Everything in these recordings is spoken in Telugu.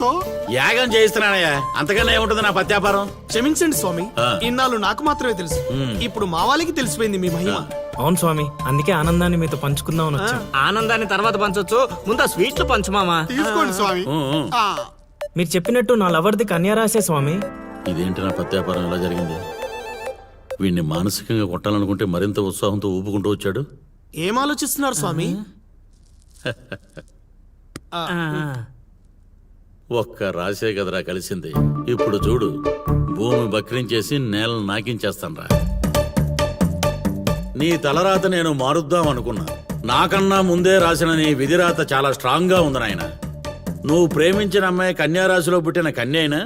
యాగం చేయిస్తున్నానయ్యా, అంతకన్నా ఏముంటుంది నా పత్యాపారం. క్షమించండి స్వామి, ఇన్నాళ్ళు నాకు మాత్రమే తెలుసు. ఇప్పుడు మా వాళ్ళకి తెలిసిపోయింది మీ మహిమ. అవును స్వామి, అందుకే ఆనందాన్ని మీతో పంచుకుందామని వచ్చాం. ఆనందాన్ని తర్వాత పంచొచ్చు, ముందు ఆ స్వీట్లు పంచు మామా. తీసుకోండి స్వామి. మీరు చెప్పినట్టు నా లవర్ది కన్యారాసే స్వామి. ఇదేంటి నా పత్యాపారం ఎలా జరిగింది? వీడిని మానసికంగా కొట్టాలనుకుంటే మరింత ఉత్సాహంతో ఊపుకుంటూ వచ్చాడు. ఏం ఆలోచిస్తున్నారు స్వామి? ఒక్క రాసే కదరా కలిసింది. ఇప్పుడు చూడు, భూమి బక్రించేసి నేలను నాకించేస్తాన్రా. నీ తలరాత నేను మారుద్దాం అనుకున్నా. నాకన్నా ముందే రాసిన నీ విధిరాత చాలా స్ట్రాంగ్ గా ఉంది నాయన. నువ్వు ప్రేమించిన అమ్మాయి కన్యారాశిలో పుట్టిన కన్య అయినా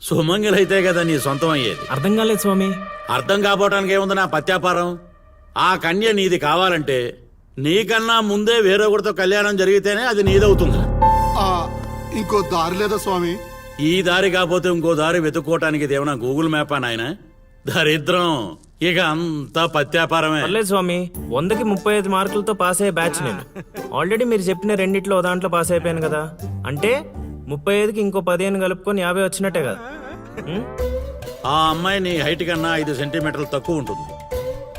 సుమంగలైతే కదా నీ సొంతం అయ్యేది. అర్థం కాలేదు స్వామి. అర్థం కాపోవటానికి ఏముంది నా పత్యాపారం? ఆ కన్య నీది కావాలంటే నీకన్నా ముందే వేరొకరితో కళ్యాణం జరిగితేనే అది నీదవుతుంది. ఇంకో దారి లేదా స్వామి? ఈ దారి కాకపోతే ఇంకో దారి వెతుక్కోవటానికి ఇదేమన్నా గూగుల్ మ్యాప్ నాయన? దరిద్రం. ఇక అంతా పత్యాపారమే. పర్లేదు స్వామి, 100కి 35 మార్కులతో పాస్ అయ్యే బ్యాచ్ నేను. ఆల్రెడీ మీరు చెప్పిన రెండిట్లో దాంట్లో పాస్ అయిపోయాను కదా. అంటే 35కి ఇంకో 15 కలుపుకొని 50 వచ్చినట్టే కదా. ఆ అమ్మాయి నీ హైట్ కన్నా 5 సెంటీమీటర్లు తక్కువ ఉంటుంది.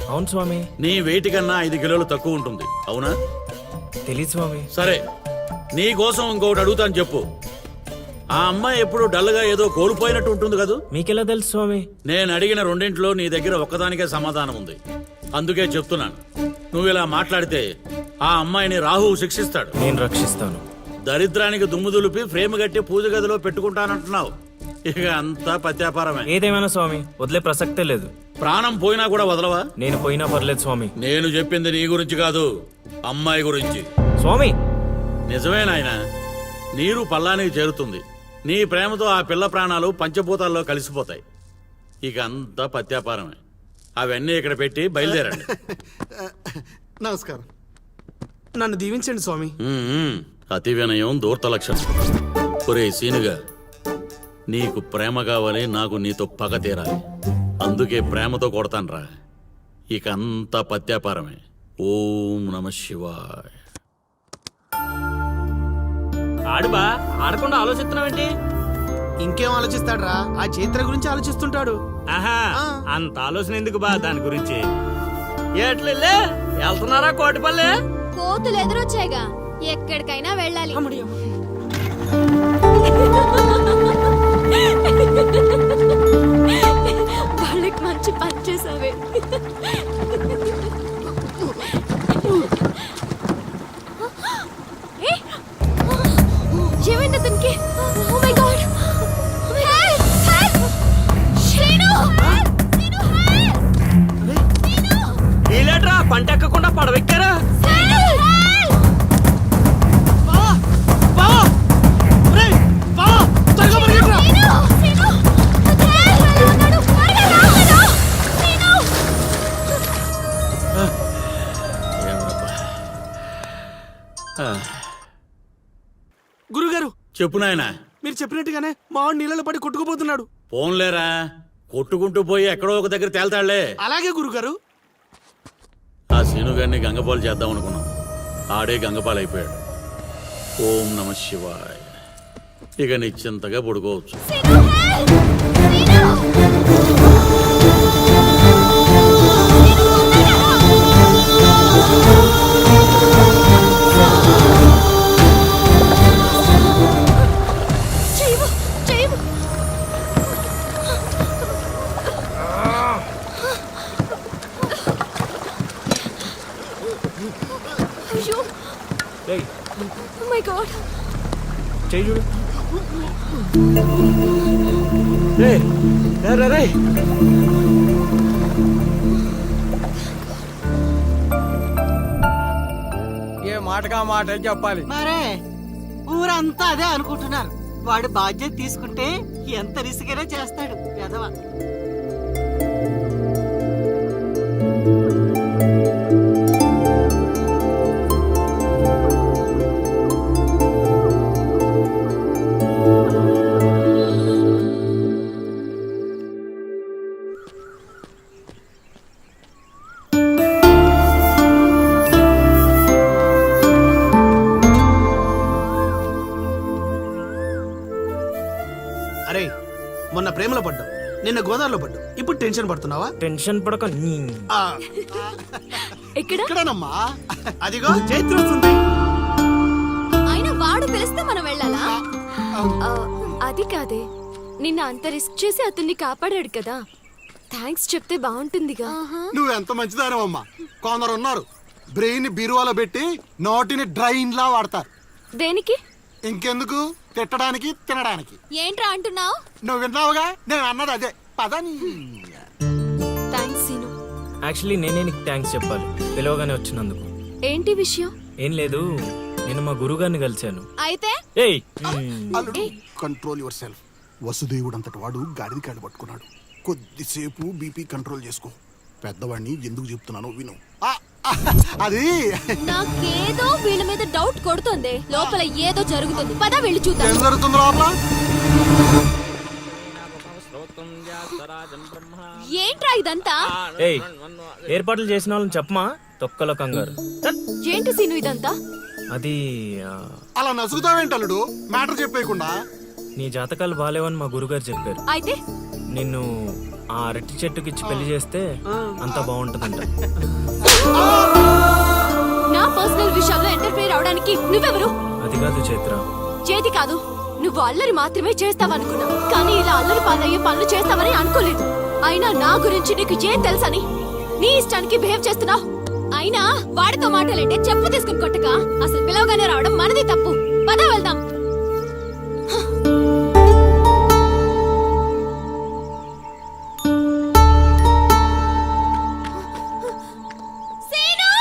అవును స్వామి. నీ వెయిట్ కన్నా 5 కిలోలు తక్కువ ఉంటుంది. అవునా? తెలీదు స్వామి. సరే, నీ కోసం ఇంకొకటి అడుగుతాను, చెప్పు. ఆ అమ్మాయి ఎప్పుడు డల్గా ఏదో కోల్పోయినట్టు ఉంటుంది కదా? మీకెలా తెలుసు స్వామి? నేను అడిగిన రెండింటిలో నీ దగ్గర ఒక్కదానికే సమాధానం ఉంది. అందుకే చెప్తున్నాను, నువ్వు ఇలా మాట్లాడితే ఆ అమ్మాయిని రాహువు శిక్షిస్తాడు. నేను రక్షిస్తాను. దరిద్రానికి దుమ్ము దులిపి ఫ్రేమ్ కట్టి పూజ గదిలో పెట్టుకుంటానంటున్నావు. ఇక అంతా పత్యాపారమే. ఏదేమైనా స్వామి, వదిలే ప్రసక్తే లేదు. ప్రాణం పోయినా కూడా వదలవా? నేను పోయినా పర్లేదు స్వామి. నేను చెప్పింది నీ గురించి కాదు, అమ్మాయి గురించి. స్వామి నిజమే నాయనా, నీరు పల్లానికి చేరుతుంది. నీ ప్రేమతో ఆ పిల్ల ప్రాణాలు పంచభూతాల్లో కలిసిపోతాయి. ఇక అంతా పత్యాపారమే. అవన్నీ ఇక్కడ పెట్టి బయలుదేరండి. నమస్కారం. నన్ను దీవించండి స్వామి. అతి వినయం దూర్త లక్షణం. ఒరే సీనుగా, నీకు ప్రేమ కావాలి, నాకు నీతో పగ తీరాలి. అందుకే ప్రేమతో కొడతాన్రా. ఇక అంతా పత్యాపారమే. ఓం నమ శివాయ. ఆడుబా, ఆడకుండా ఆలోచిస్తున్నావేంటి? ఇంకేం ఆలోచిస్తాడ్రా, ఆ చైత్ర గురించి ఆలోచిస్తుంటాడు. ఆహా, అంత ఆలోచన ఎందుకు బా దాని గురించి? ఎట్లే వెళ్తున్నారా కోటిపల్లె? కోతులు ఎదురొచ్చాయిగా, ఎక్కడికైనా వెళ్ళాలి. వాళ్ళకి మంచి పని చేసావే. ఏమైంది అతనికి? Oh my God! వీళ్ళేట్రా పంట ఎక్కకుండా పడవెక్కారా? గురుగారు, చెప్పు నాయనా. మీరు చెప్పినట్టుగానే మా వాడు నీళ్ళలో పడి కొట్టుకుపోతున్నాడు. పోన్లేరా, కొట్టుకుంటూ పోయి ఎక్కడో ఒక దగ్గర తేల్తాళ్లే. అలాగే గురుగారు. ఆ సీనుగారిని గంగపాలు చేద్దాం అనుకున్నాం, ఆడే గంగపాలు అయిపోయాడు. ఓం నమ శివాయ. ఇక నిశ్చింతగా పడుకోవచ్చు. Oh my God! చేయి చూడు. ఏ మాటగా మాట చెప్పాలి. మరే ఊరంతా అదే అనుకుంటున్నారు. వాడు బాధ్యత తీసుకుంటే ఎంత రిస్కైనా చేస్తాడు పెదవ. అరే మొన్న ప్రేమలో పడ్డావు, నిన్న గోదావరిలో పడ్డావు, ఇప్పుడు టెన్షన్ పడుతున్నావా? టెన్షన్ పడక ఆ, ఎక్కడ ఇక్కడేనమ్మా. అదిగో చైత్ర వస్తుంది. అయినా వాడు పిలిస్తే మనం వెళ్ళాలా? ఆ, అది కాదే, నిన్న అంత రిస్క్ చేసి అతన్ని కాపాడాడు కదా, థ్యాంక్స్ చెప్తే బాగుంటుందిగా. నువ్వు ఎంత మంచిదానవమ్మా. కొందరు ఉన్నారు బ్రెయిన్ బీరువాలో పెట్టి నోటిని డ్రైన్ లా వాడతారు. దేనికి? ఇంకెందుకు? తిట్టడానికి తినడానికి. ఏంట్రా అంటున్నావు? నువ్వు విన్నావుగా, నేను అన్నది అదే. పదని థ్యాంక్స్ సీను. యాక్చువల్లీ నేనే నీకు థ్యాంక్స్ చెప్పాలి పిలవగానే వచ్చినందుకు. ఏంటి విషయం? ఏం లేదు, నేను మా గురుగారిని కలిశాను. అయితే ఏయ్ అల్లుడు, కంట్రోల్ యువర్ సెల్ఫ్. వసుదేవుడు అంతటి వాడు గాడిది కాడు పట్టుకున్నాడు. కొద్దిసేపు బీపీ కంట్రోల్ చేసుకో. పెద్దవాడిని ఎందుకు చెప్తున్నానో విను. అది నాకేదో వీళ్ళ మీద డౌట్ కొడుతుంది. లోపల ఏదో జరుగుతుంది. పద వెళ్ళి చూద్దాం. ఏం జరుగుతుంది లోపల? ఏంట్రా ఇదంతా? ఏయ్ ఏర్పాట్లు చేసిన వాళ్ళని చెప్పమా, తొక్కలో కంగారు. ఏంటి సీను ఇదంతా? అది అలా నసుగుతావేంటి అల్లుడు, మ్యాటర్ చెప్పేయకుండా? నీ జాతకాలు బాలేవని మా గురుగారు చెప్పారు. అయితే నిన్ను ఆ అరటి చెట్టుకిచ్చి పెళ్లి చేస్తే అంతా బాగుంటుందంట. నా పర్సనల్ విషయాల్లో ఎంటర్ఫియర్ అవడానికి నువ్వెవరు? అది కాదు చైత్ర, చేతి కాదు, నువ్వు అల్లరి మాత్రమే చేస్తావనుకున్నా, కానీ ఇలా అల్లరి పాలయ్యే పనులు చేస్తావని అనుకోలేదు. అయినా నా గురించి నీకు ఏం తెలుసని నీ ఇష్టానికి బిహేవ్ చేస్తున్నావు. అయినా వాడితో మాటలంటే చెప్పు తీసుకుని కొట్టక, అసలు పిలవగానే రావడం మనది తప్పు. పద వెళ్దాం. సీను!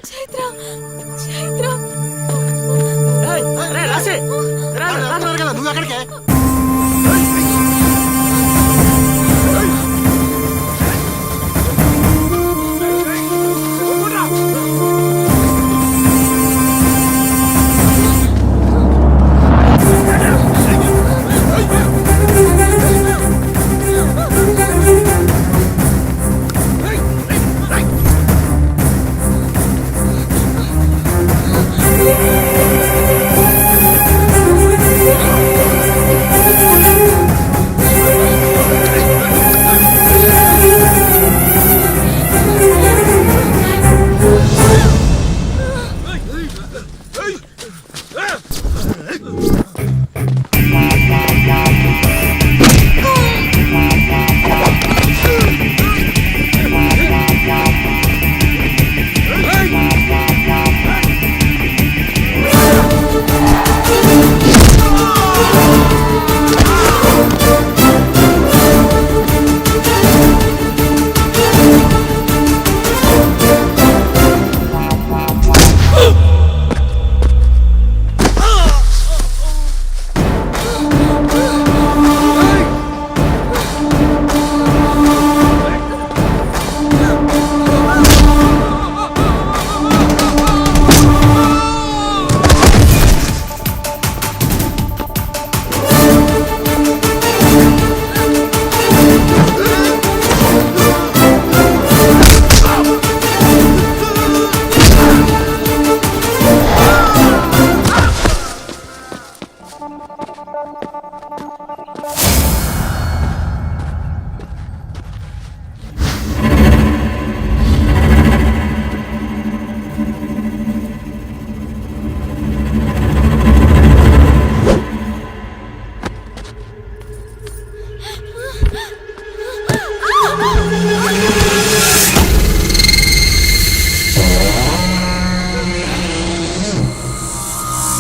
చైత్ర, చైత్ర. రే, రాసే. అంటున్నారు కదా, నువ్వు ఎక్కడికే?